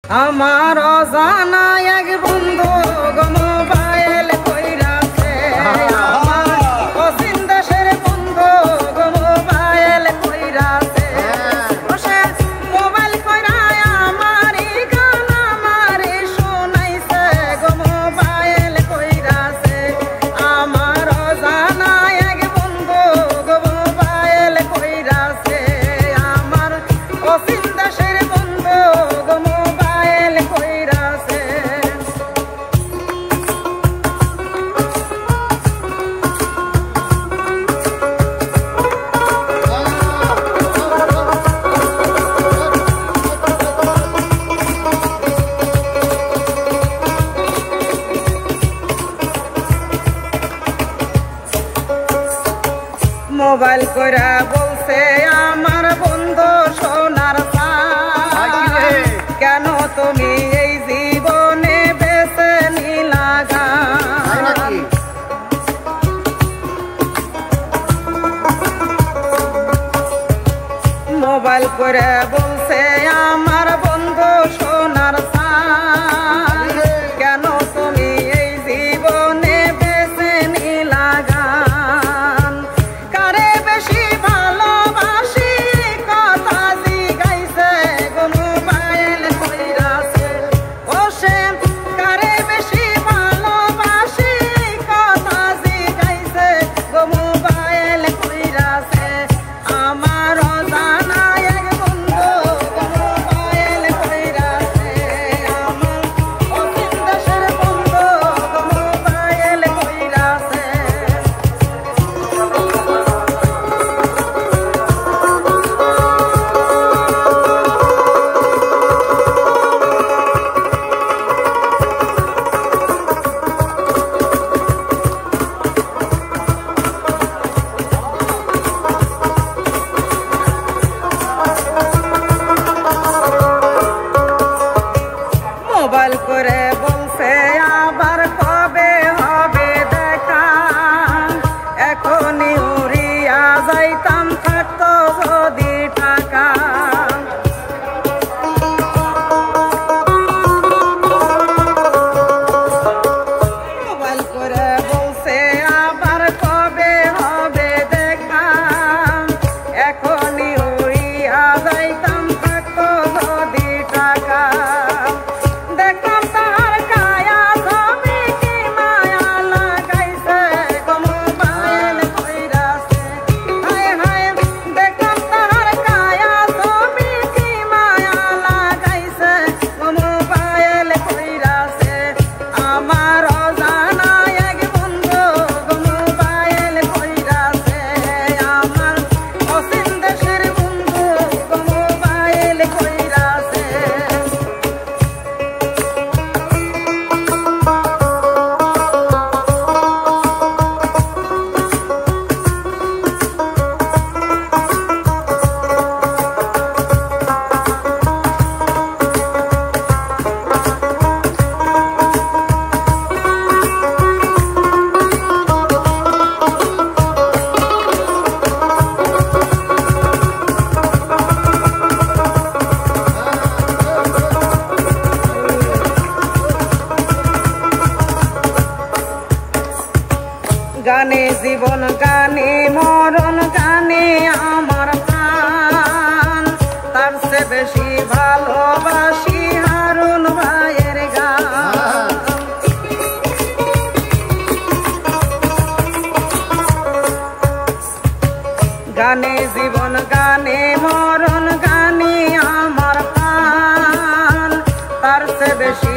আমার অজানা এক বন্ধু গো মোবাইল কইরাছে আমার অচিন দেশের বন্ধু গো মোবাইল কইরাছে ওসে মোবাইল কইরা আমারই গান আমারে শোনাইছে গো মোবাইল কইরাছে আমার অজানা এক বন্ধু গো মোবাইল কইরাছে আমার অচিন দেশের বন্ধু গো মোবাইল কইরাছে মোবাইল কইরা বলছে আমার বন্ধু সোনার কেন তুমি এই জীবনে বেছে নিলা গান মোবাইল করে বলছে আমার বন্ধু সোনার কেন তুমি এই জীবনে বেছে নিলা গান কারে বেশি ভালোবাসি কথা জিগাইছে গো মোবাইল কইরাছে ওসে কারে বেশি ভালোবাসি কথা জিগাইছে গো মোবাইল কইরাছে আমার অজানা এক বন্ধু গো মোবাইল কইরাছে আমার অচিন দেশের বন্ধু গো মোবাইল কইরাছে মোবাইল করে বলছে আবার কবে হবে দেখা এখনই উড়িয়া যাইতাম থাকতো যদি টাকা মোবাইল করে বলছে আবার কবে হবে দেখা এখনই উড়িয়া যাইতাম থাকতো যদি টাকা দেখলাম তাহার কায়া ছবি কি মায়া লাগাইছে গো মোবাইল কইরাছে হায় হায় দেখলাম তাহার কায়া ছবি কি মায়া লাগাইছে গো মোবাইল কইরাছে আমার অজানা এক বন্ধু গো মোবাইল কইরাছে আমার অচিন দেশের বন্ধু গো মোবাইল কইরাছে গানে জীবন গানে মরণ গানে আমার প্রাণ তার চেয়ে বেশি ভালোবাসি হারুন ভাইয়ের গান গানে জীবন গানে মরণ গানে আমার প্রাণ তার চেয়ে বেশি